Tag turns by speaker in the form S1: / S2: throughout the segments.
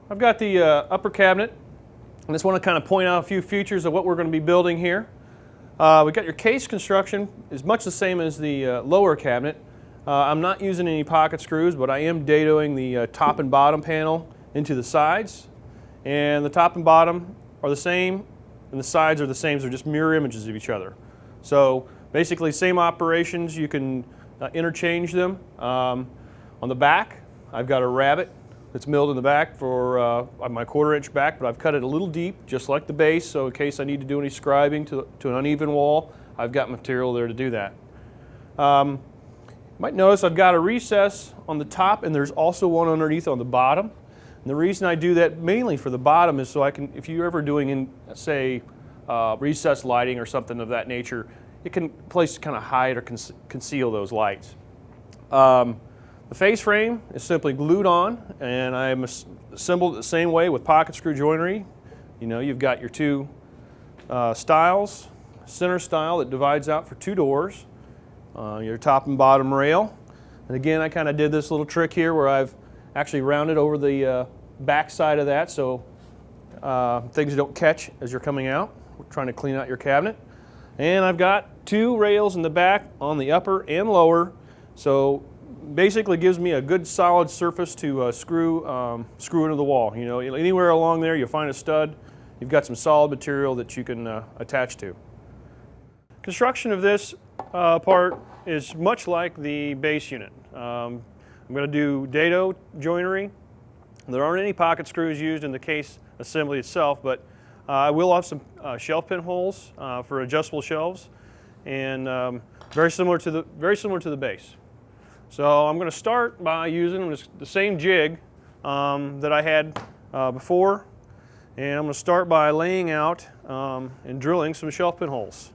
S1: I've got the upper cabinet. I just want to kind of point out a few features of what we're going to be building here. We've got your case construction is much the same as the lower cabinet. I'm not using any pocket screws, but I am dadoing the top and bottom panel into the sides. And the top and bottom are the same, and the sides are the same, so they're just mirror images of each other. So basically same operations, you can interchange them. On the back, I've got a rabbet that's milled in the back for my 1/4 inch back, but I've cut it a little deep, just like the base, so in case I need to do any scribing to an uneven wall, I've got material there to do that. You might notice I've got a recess on the top, and there's also one underneath on the bottom. And the reason I do that mainly for the bottom is so I can, if you're ever doing, say, recessed lighting or something of that nature, it can place to kind of hide or conceal those lights. The face frame is simply glued on, and I'm assembled the same way with pocket screw joinery. You know, you've got your two stiles, center stile that divides out for 2 doors, your top and bottom rail. And again, I kind of did this little trick here where I've actually rounded over the back side of that so things don't catch as you're coming out. We're trying to clean out your cabinet. And I've got 2 rails in the back on the upper and lower, so basically gives me a good solid surface to screw into the wall. You know, anywhere along there you'll find a stud, you've got some solid material that you can attach to. Construction of this part is much like the base unit. I'm going to do dado joinery. There aren't any pocket screws used in the case assembly itself, but I will have some shelf pin holes for adjustable shelves, and very similar to the base. So I'm going to start by using the same jig that I had before, and I'm going to start by laying out and drilling some shelf pin holes.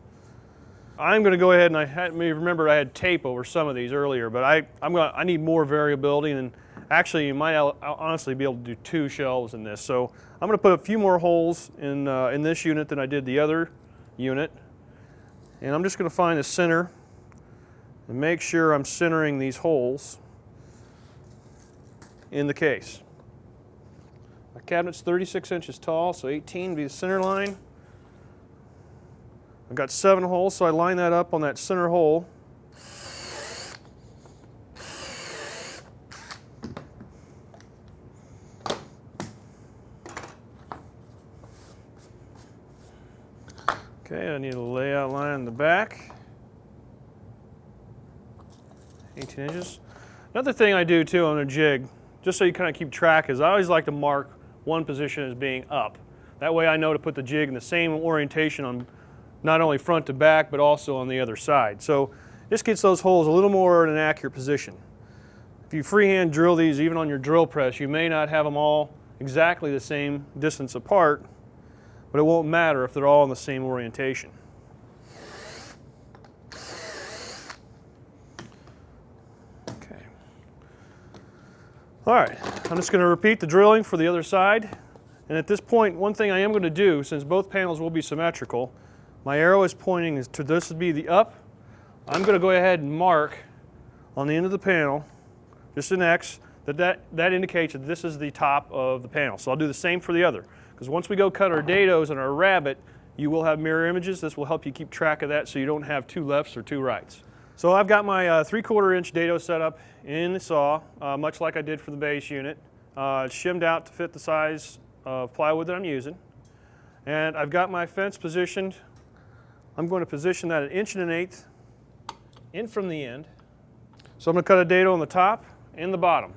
S1: I'm going to go ahead, and I remember I had tape over some of these earlier, but I need more variability, and actually you might honestly be able to do 2 shelves in this. So I'm going to put a few more holes in this unit than I did the other unit, and I'm just going to find the center and make sure I'm centering these holes in the case. My cabinet's 36 inches tall, so 18 would be the center line. I've got 7 holes, so I line that up on that center hole. Okay, I need a layout line in the back. 18 inches. Another thing I do too on a jig, just so you kind of keep track, is I always like to mark one position as being up. That way I know to put the jig in the same orientation on not only front to back, but also on the other side. So this gets those holes a little more in an accurate position. If you freehand drill these, even on your drill press, you may not have them all exactly the same distance apart, but it won't matter if they're all in the same orientation. All right, I'm just going to repeat the drilling for the other side. And at this point, one thing I am going to do, since both panels will be symmetrical, my arrow is pointing to this would be the up. I'm going to go ahead and mark on the end of the panel, just an X, that indicates that this is the top of the panel. So I'll do the same for the other. Because once we go cut our dados and our rabbet, you will have mirror images. This will help you keep track of that so you don't have 2 lefts or 2 rights. So I've got my 3/4 inch dado set up in the saw, much like I did for the base unit. It's shimmed out to fit the size of plywood that I'm using. And I've got my fence positioned. I'm going to position that 1 1/8 inches in from the end. So I'm going to cut a dado on the top and the bottom.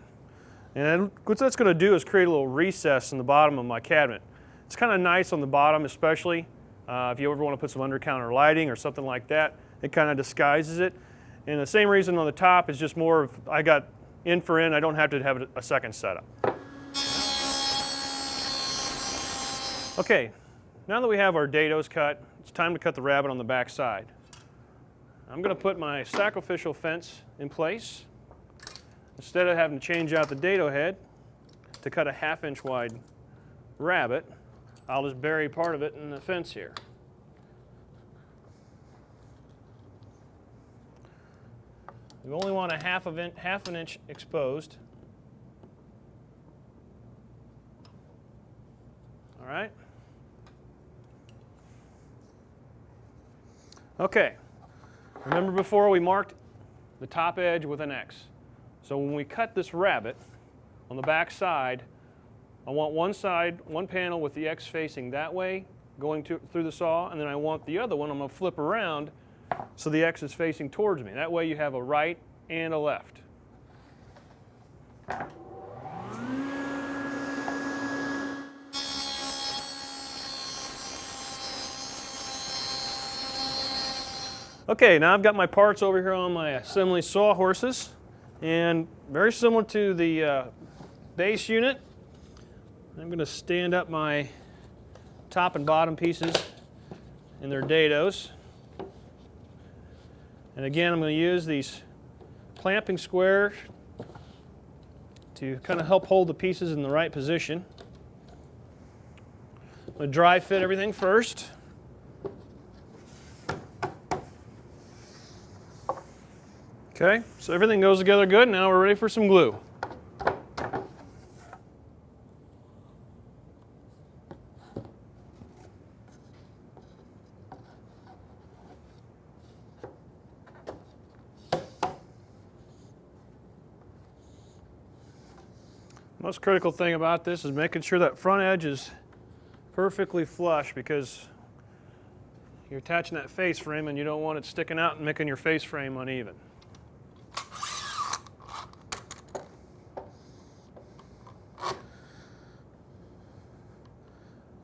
S1: And what that's going to do is create a little recess in the bottom of my cabinet. It's kind of nice on the bottom, especially if you ever want to put some under-counter lighting or something like that. It kind of disguises it. And the same reason on the top is just more of, I got in for in, I don't have to have a second setup. Okay, now that we have our dados cut, it's time to cut the rabbet on the back side. I'm going to put my sacrificial fence in place. Instead of having to change out the dado head to cut a 1/2 inch wide rabbet, I'll just bury part of it in the fence here. We only want a half an inch exposed. right? Okay, remember before we marked the top edge with an X. So when we cut this rabbet on the back side, I want one side, one panel with the X facing that way, going through the saw, and then I want the other one, I'm going to flip around so the X is facing towards me. That way you have a right and a left. Okay, now I've got my parts over here on my assembly sawhorses, and very similar to the base unit, I'm going to stand up my top and bottom pieces in their dados. And again, I'm going to use these clamping squares to kind of help hold the pieces in the right position. I'm going to dry fit everything first. Okay, so everything goes together good. Now we're ready for some glue. Most critical thing about this is making sure that front edge is perfectly flush, because you're attaching that face frame and you don't want it sticking out and making your face frame uneven.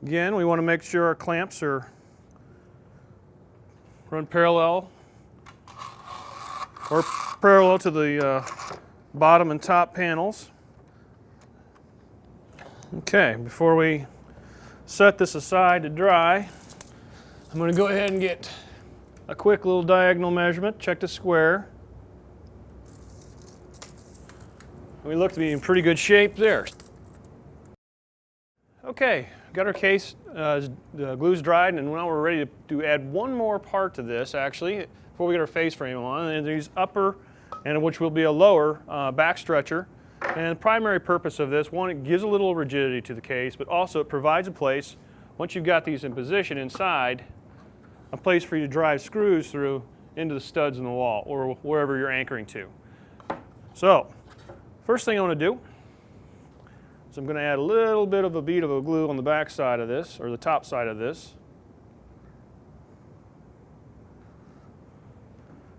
S1: Again, we want to make sure our clamps are run parallel or parallel to the bottom and top panels. Okay, before we set this aside to dry, I'm going to go ahead and get a quick little diagonal measurement, check the square. We look to be in pretty good shape there. Okay, got our case, the glue's dried, and now we're ready to add one more part to this, actually, before we get our face frame on. And these upper, and which will be a lower back stretcher. And the primary purpose of this, one, it gives a little rigidity to the case, but also it provides a place, once you've got these in position inside, a place for you to drive screws through into the studs in the wall or wherever you're anchoring to. So, first thing I want to do is I'm going to add a little bit of a bead of a glue on the back side of this, or the top side of this,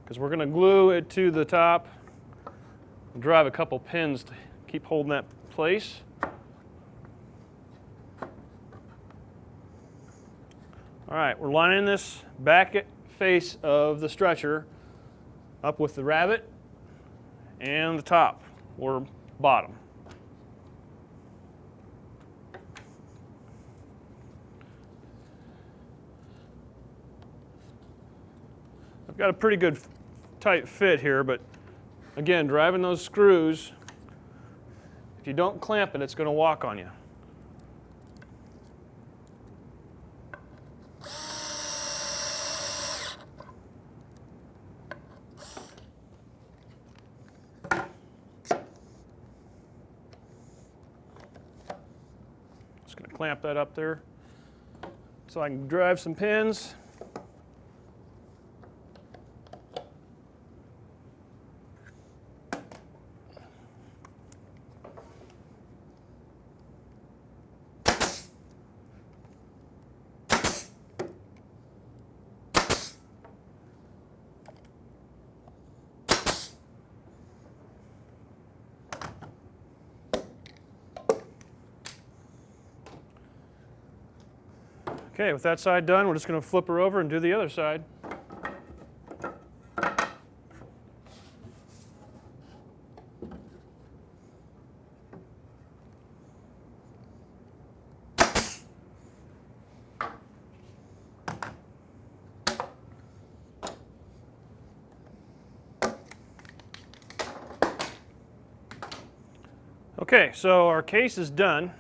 S1: because we're going to glue it to the top and drive a couple pins to keep holding that place. All right, we're lining this back face of the stretcher up with the rabbet and the top or bottom. I've got a pretty good tight fit here, but again, driving those screws, if you don't clamp it, it's going to walk on you. Just going to clamp that up there so I can drive some pins. Okay, with that side done, we're just going to flip her over and do the other side. Okay, so our case is done,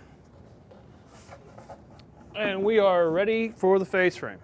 S1: and we are ready for the face frame.